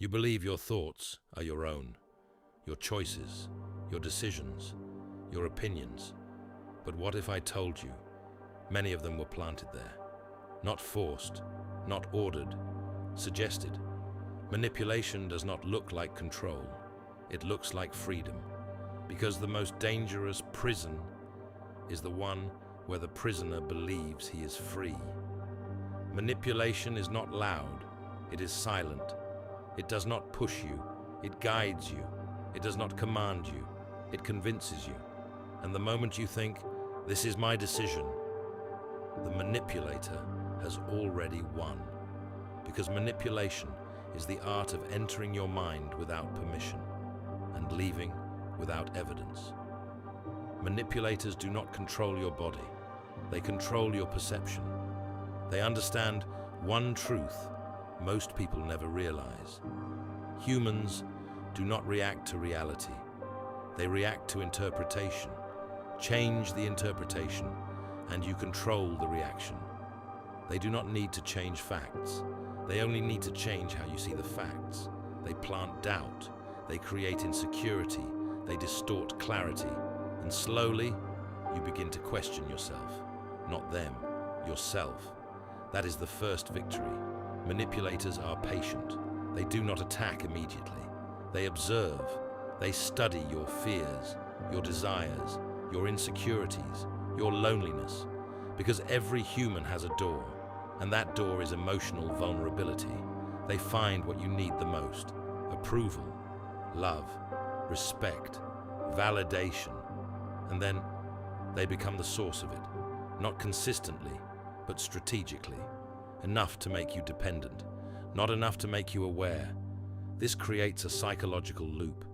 You believe your thoughts are your own, your choices, your decisions, your opinions. But what if I told you many of them were planted there? Not forced, not ordered, suggested. Manipulation does not look like control. It looks like freedom. Because the most dangerous prison is the one where the prisoner believes he is free. Manipulation is not loud. It is silent. It does not push you. It guides you. It does not command you. It convinces you. And the moment you think, "This is my decision," the manipulator has already won. Because manipulation is the art of entering your mind without permission and leaving without evidence. Manipulators do not control your body. They control your perception. They understand one truth most people never realize. Humans do not react to reality. They react to interpretation. Change the interpretation, and you control the reaction. They do not need to change facts. They only need to change how you see the facts. They plant doubt. They create insecurity. They distort clarity. And slowly, you begin to question yourself. Not them, yourself. That is the first victory. Manipulators are patient. They do not attack immediately. They observe. They study your fears, your desires, your insecurities, your loneliness. Because every human has a door, and that door is emotional vulnerability. They find what you need the most: approval, love, respect, validation. And then they become the source of it. Not consistently, but strategically. Enough to make you dependent, not enough to make you aware. This creates a psychological loop.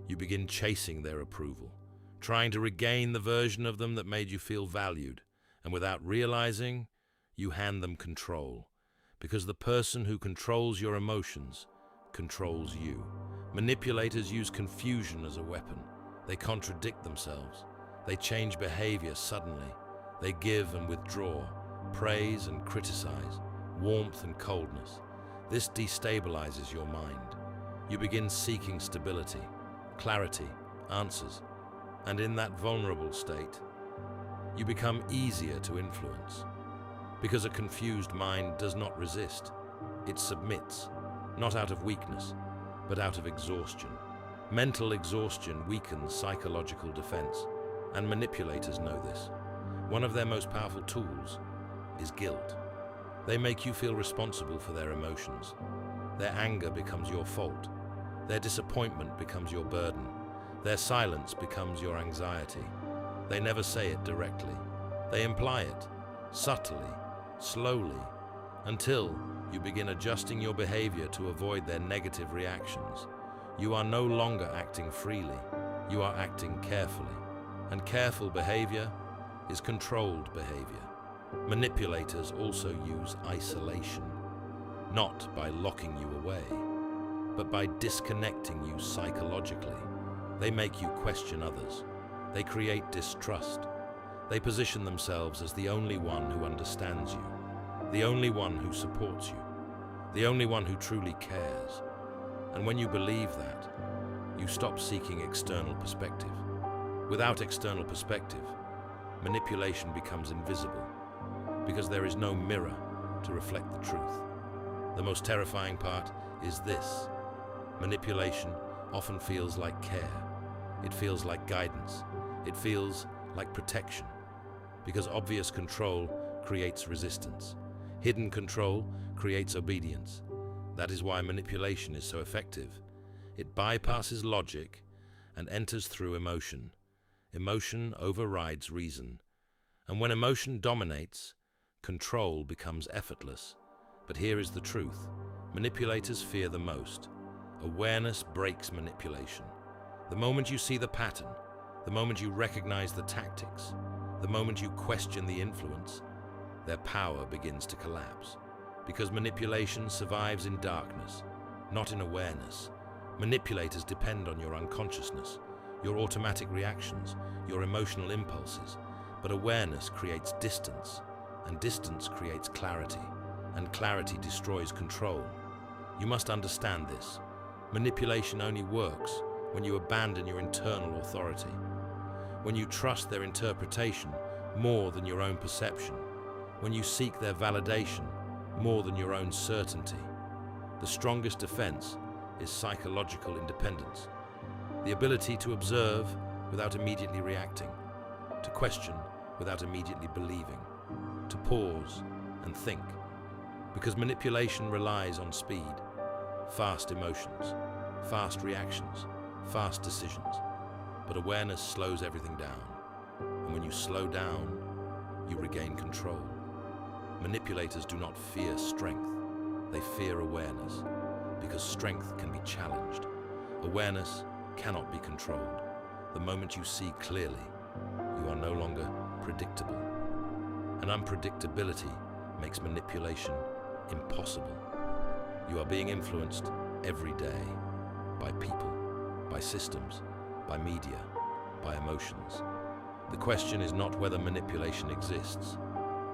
You begin chasing their approval, trying to regain the version of them that made you feel valued. And without realizing, you hand them control. Because the person who controls your emotions controls you. Manipulators use confusion as a weapon. They contradict themselves. They change behavior suddenly. They give and withdraw, praise and criticize, warmth and coldness. This destabilizes your mind. You begin seeking stability, clarity, answers. And in that vulnerable state, you become easier to influence. Because a confused mind does not resist. It submits, not out of weakness, but out of exhaustion. Mental exhaustion weakens psychological defense, and manipulators know this. One of their most powerful tools is guilt. They make you feel responsible for their emotions. Their anger becomes your fault. Their disappointment becomes your burden. Their silence becomes your anxiety. They never say it directly. They imply it, subtly, slowly, until you begin adjusting your behavior to avoid their negative reactions. You are no longer acting freely. You are acting carefully. And careful behavior is controlled behavior. Manipulators also use isolation, not by locking you away, but by disconnecting you psychologically. They make you question others. They create distrust. They position themselves as the only one who understands you, the only one who supports you, the only one who truly cares. And when you believe that, you stop seeking external perspective. Without external perspective, manipulation becomes invisible, because there is no mirror to reflect the truth. The most terrifying part is this: manipulation often feels like care. It feels like guidance. It feels like protection. Because obvious control creates resistance. Hidden control creates obedience. That is why manipulation is so effective. It bypasses logic and enters through emotion. Emotion overrides reason. And when emotion dominates, control becomes effortless. But here is the truth. Manipulators fear the most. Awareness breaks manipulation. The moment you see the pattern, the moment you recognize the tactics, the moment you question the influence, their power begins to collapse. Because manipulation survives in darkness, not in awareness. Manipulators depend on your unconsciousness, your automatic reactions, your emotional impulses. But awareness creates distance, and distance creates clarity, and clarity destroys control. You must understand this. Manipulation only works when you abandon your internal authority, when you trust their interpretation more than your own perception, when you seek their validation more than your own certainty. The strongest defense is psychological independence, the ability to observe without immediately reacting, to question without immediately believing, to pause and think, because manipulation relies on speed, fast emotions, fast reactions, fast decisions. But awareness slows everything down, and when you slow down, you regain control. Manipulators do not fear strength, they fear awareness, because strength can be challenged. Awareness cannot be controlled. The moment you see clearly, you are no longer predictable. And unpredictability makes manipulation impossible. You are being influenced every day by people, by systems, by media, by emotions. The question is not whether manipulation exists.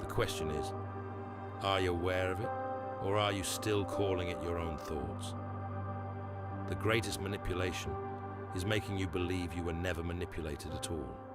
The question is, are you aware of it, or are you still calling it your own thoughts? The greatest manipulation is making you believe you were never manipulated at all.